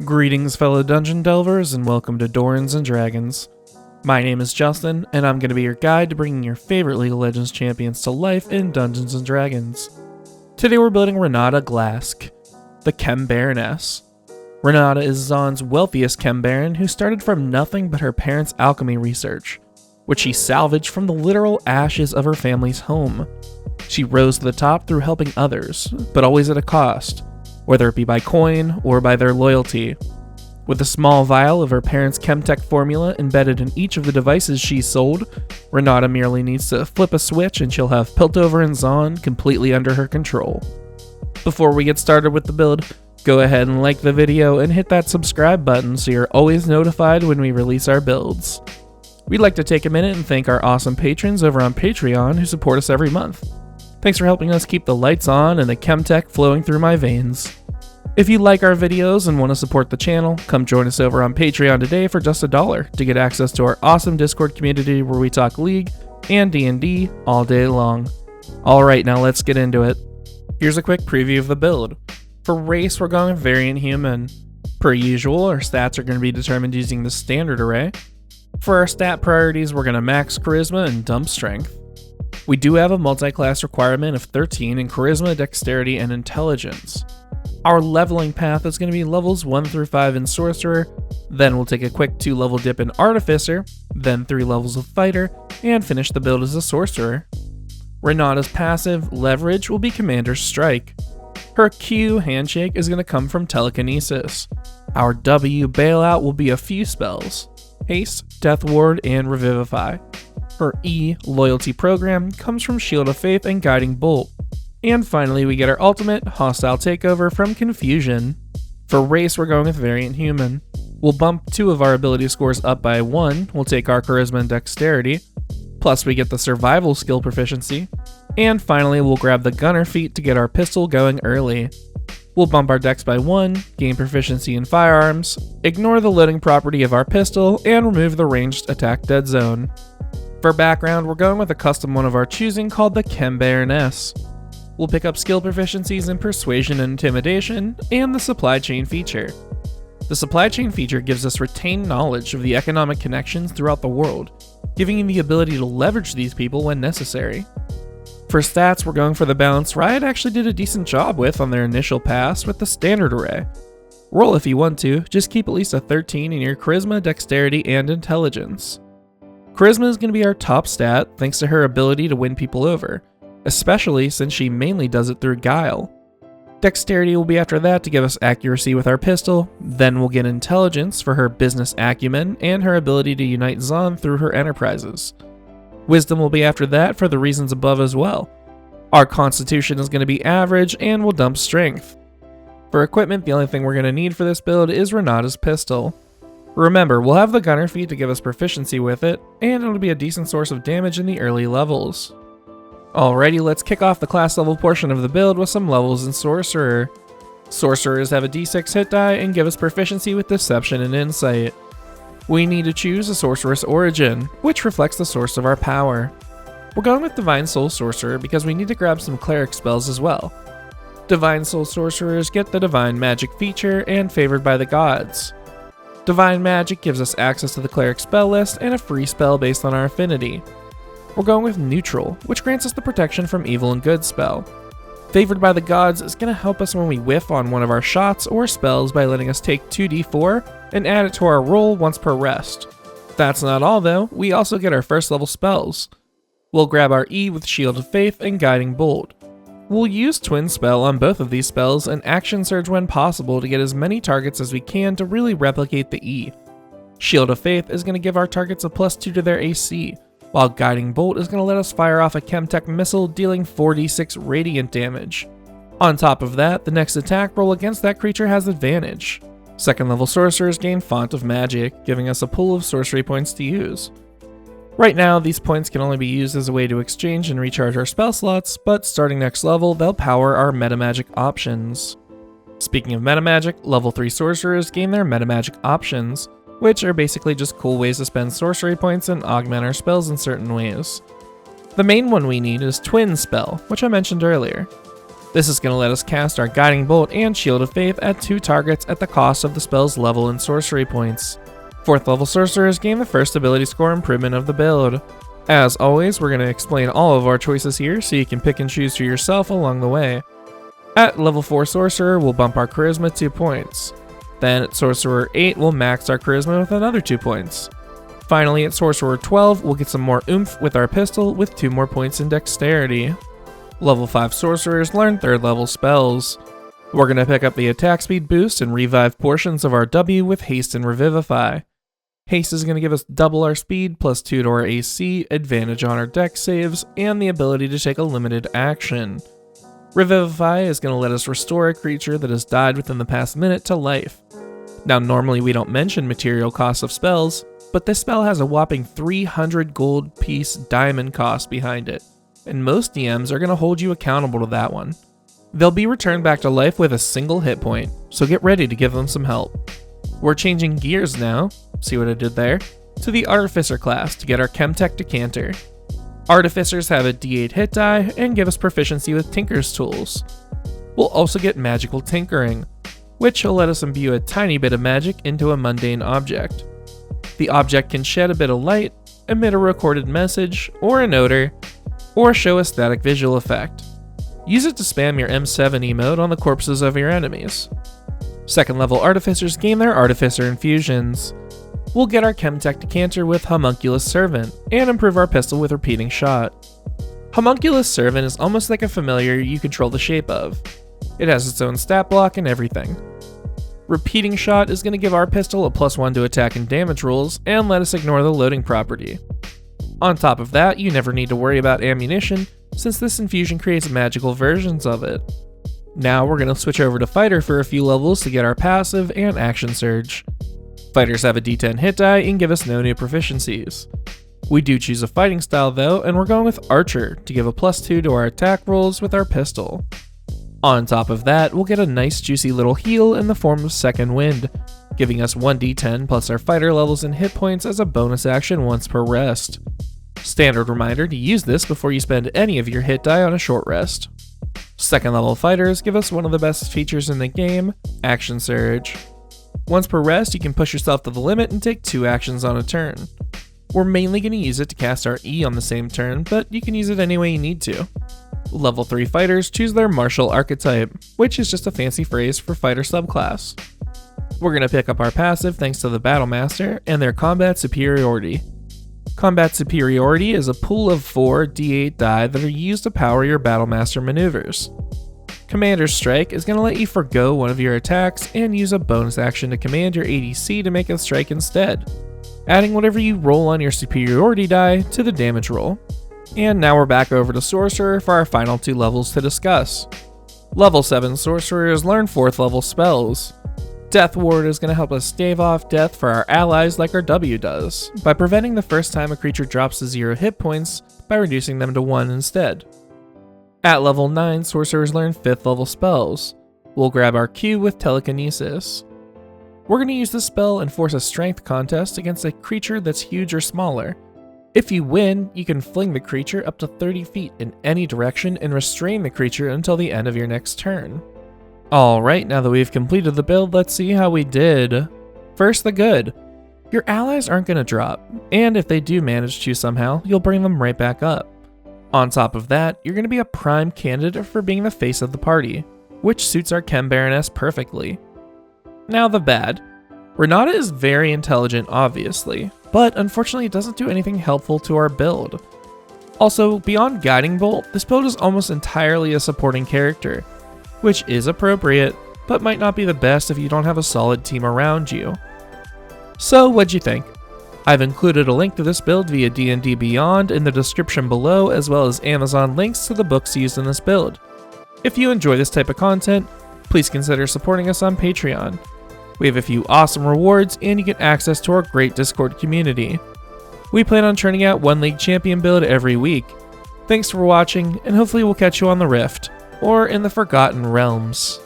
Greetings, fellow dungeon delvers, and welcome to Dorans and Dragons. My name is Justin, and I'm going to be your guide to bringing your favorite League of Legends champions to life in Dungeons and Dragons. Today we're building Renata Glasc, the Chem-Baroness. Renata is Zaun's wealthiest Chem-Baron who started from nothing but her parents' alchemy research, which she salvaged from the literal ashes of her family's home. She rose to the top through helping others, but always at a cost, whether it be by coin or by their loyalty. With a small vial of her parents' Chemtech formula embedded in each of the devices she sold, Renata merely needs to flip a switch and she'll have Piltover and Zaun completely under her control. Before we get started with the build, go ahead and like the video and hit that subscribe button so you're always notified when we release our builds. We'd like to take a minute and thank our awesome patrons over on Patreon who support us every month. Thanks for helping us keep the lights on and the Chemtech flowing through my veins. If you like our videos and want to support the channel, come join us over on Patreon today for just $1 to get access to our awesome Discord community where we talk League and D&D all day long. Alright, now let's get into it. Here's a quick preview of the build. For race, we're going with Variant Human. Per usual, our stats are going to be determined using the standard array. For our stat priorities, we're going to max Charisma and dump Strength. We do have a multi-class requirement of 13 in Charisma, Dexterity, and Intelligence. Our leveling path is going to be levels 1 through 5 in Sorcerer, then we'll take a quick 2-level dip in Artificer, then 3 levels of Fighter, and finish the build as a Sorcerer. Renata's passive, Leverage, will be Commander's Strike. Her Q, Handshake, is going to come from Telekinesis. Our W, Bailout, will be a few spells: Haste, Death Ward, and Revivify. Her E, Loyalty Program, comes from Shield of Faith and Guiding Bolt. And finally, we get our ultimate, Hostile Takeover, from Confusion. For race, we're going with Variant Human. We'll bump 2 of our ability scores up by 1, we'll take our Charisma and Dexterity, plus we get the Survival skill proficiency, and finally we'll grab the Gunner feat to get our pistol going early. We'll bump our dex by 1, gain proficiency in firearms, ignore the loading property of our pistol, and remove the ranged attack dead zone. For background, we're going with a custom one of our choosing called the Chem-Baroness. We'll pick up skill proficiencies in Persuasion and Intimidation, and the Supply Chain feature. The Supply Chain feature gives us retained knowledge of the economic connections throughout the world, giving you the ability to leverage these people when necessary. For stats, we're going for the balance Riot actually did a decent job with on their initial pass with the standard array. Roll if you want to, just keep at least a 13 in your Charisma, Dexterity, and Intelligence. Charisma is going to be our top stat thanks to her ability to win people over, especially since she mainly does it through Guile. Dexterity will be after that to give us accuracy with our pistol, then we'll get Intelligence for her business acumen and her ability to unite Zaun through her enterprises. Wisdom will be after that for the reasons above as well. Our Constitution is going to be average and we'll dump Strength. For equipment, the only thing we're going to need for this build is Renata's pistol. Remember, we'll have the Gunner feat to give us proficiency with it, and it'll be a decent source of damage in the early levels. Alrighty, let's kick off the class level portion of the build with some levels in Sorcerer. Sorcerers have a d6 hit die and give us proficiency with Deception and Insight. We need to choose a Sorceress Origin, which reflects the source of our power. We're going with Divine Soul Sorcerer because we need to grab some Cleric spells as well. Divine Soul Sorcerers get the Divine Magic feature and Favored by the Gods. Divine Magic gives us access to the Cleric spell list and a free spell based on our affinity. We're going with Neutral, which grants us the Protection from Evil and Good spell. Favored by the Gods is going to help us when we whiff on one of our shots or spells by letting us take 2d4 and add it to our roll once per rest. That's not all though, we also get our first level spells. We'll grab our E with Shield of Faith and Guiding Bolt. We'll use Twin Spell on both of these spells and Action Surge when possible to get as many targets as we can to really replicate the E. Shield of Faith is going to give our targets a +2 to their AC, while Guiding Bolt is going to let us fire off a Chemtech missile dealing 4d6 radiant damage. On top of that, the next attack roll against that creature has advantage. Second level sorcerers gain Font of Magic, giving us a pool of sorcery points to use. Right now, these points can only be used as a way to exchange and recharge our spell slots, but starting next level, they'll power our metamagic options. Speaking of metamagic, level 3 sorcerers gain their metamagic options, which are basically just cool ways to spend sorcery points and augment our spells in certain ways. The main one we need is Twin Spell, which I mentioned earlier. This is going to let us cast our Guiding Bolt and Shield of Faith at 2 targets at the cost of the spell's level and sorcery points. 4th level sorcerers gain the first ability score improvement of the build. As always, we're going to explain all of our choices here so you can pick and choose for yourself along the way. At level 4 sorcerer, we'll bump our charisma 2 points. Then at sorcerer 8, we'll max our charisma with another 2 points. Finally, at sorcerer 12, we'll get some more oomph with our pistol with 2 more points in dexterity. Level 5 sorcerers learn 3rd level spells. We're going to pick up the attack speed boost and revive portions of our W with haste and revivify. Haste is going to give us double our speed plus 2 to our AC, advantage on our dex saves, and the ability to take a limited action. Revivify is going to let us restore a creature that has died within the past minute to life. Now normally we don't mention material costs of spells, but this spell has a whopping 300 gold piece diamond cost behind it, and most DMs are going to hold you accountable to that one. They'll be returned back to life with a single hit point, so get ready to give them some help. We're changing gears now, see what I did there, to the Artificer class to get our Chemtech Decanter. Artificers have a D8 hit die and give us proficiency with Tinker's tools. We'll also get Magical Tinkering, which will let us imbue a tiny bit of magic into a mundane object. The object can shed a bit of light, emit a recorded message, or an odor, or show a static visual effect. Use it to spam your M7 emote on the corpses of your enemies. 2nd level Artificers gain their Artificer infusions. We'll get our Chemtech Decanter with Homunculus Servant, and improve our pistol with Repeating Shot. Homunculus Servant is almost like a familiar you control the shape of. It has its own stat block and everything. Repeating Shot is going to give our pistol a +1 to attack and damage rolls, and let us ignore the loading property. On top of that, you never need to worry about ammunition, since this infusion creates magical versions of it. Now we're going to switch over to Fighter for a few levels to get our passive and action surge. Fighters have a D10 hit die and give us no new proficiencies. We do choose a fighting style though, and we're going with Archer to give a +2 to our attack rolls with our pistol. On top of that, we'll get a nice juicy little heal in the form of Second Wind, giving us 1d10 plus our fighter levels and hit points as a bonus action once per rest. Standard reminder to use this before you spend any of your hit die on a short rest. 2nd level fighters give us one of the best features in the game, Action Surge. Once per rest, you can push yourself to the limit and take 2 actions on a turn. We're mainly going to use it to cast our E on the same turn, but you can use it any way you need to. Level 3 fighters choose their martial archetype, which is just a fancy phrase for fighter subclass. We're going to pick up our passive thanks to the Battlemaster and their Combat Superiority. Combat Superiority is a pool of 4 D8 die that are used to power your Battlemaster maneuvers. Commander's Strike is going to let you forgo one of your attacks and use a bonus action to command your ADC to make a strike instead, adding whatever you roll on your superiority die to the damage roll. And now we're back over to Sorcerer for our final 2 levels to discuss. Level 7 Sorcerers learn 4th level spells. Death Ward is going to help us stave off death for our allies like our W does, by preventing the first time a creature drops to 0 hit points by reducing them to 1 instead. At level 9, Sorcerers learn 5th level spells. We'll grab our Q with Telekinesis. We're going to use this spell and force a strength contest against a creature that's huge or smaller. If you win, you can fling the creature up to 30 feet in any direction and restrain the creature until the end of your next turn. Alright, now that we've completed the build, let's see how we did. First, the good. Your allies aren't going to drop, and if they do manage to somehow, you'll bring them right back up. On top of that, you're going to be a prime candidate for being the face of the party, which suits our Chem-Baroness perfectly. Now the bad. Renata is very intelligent, obviously, but unfortunately it doesn't do anything helpful to our build. Also, beyond Guiding Bolt, this build is almost entirely a supporting character, which is appropriate, but might not be the best if you don't have a solid team around you. So what'd you think? I've included a link to this build via D&D Beyond in the description below, as well as Amazon links to the books used in this build. If you enjoy this type of content, please consider supporting us on Patreon. We have a few awesome rewards, and you get access to our great Discord community. We plan on churning out one League Champion build every week. Thanks for watching, and hopefully we'll catch you on the Rift, or in the Forgotten Realms.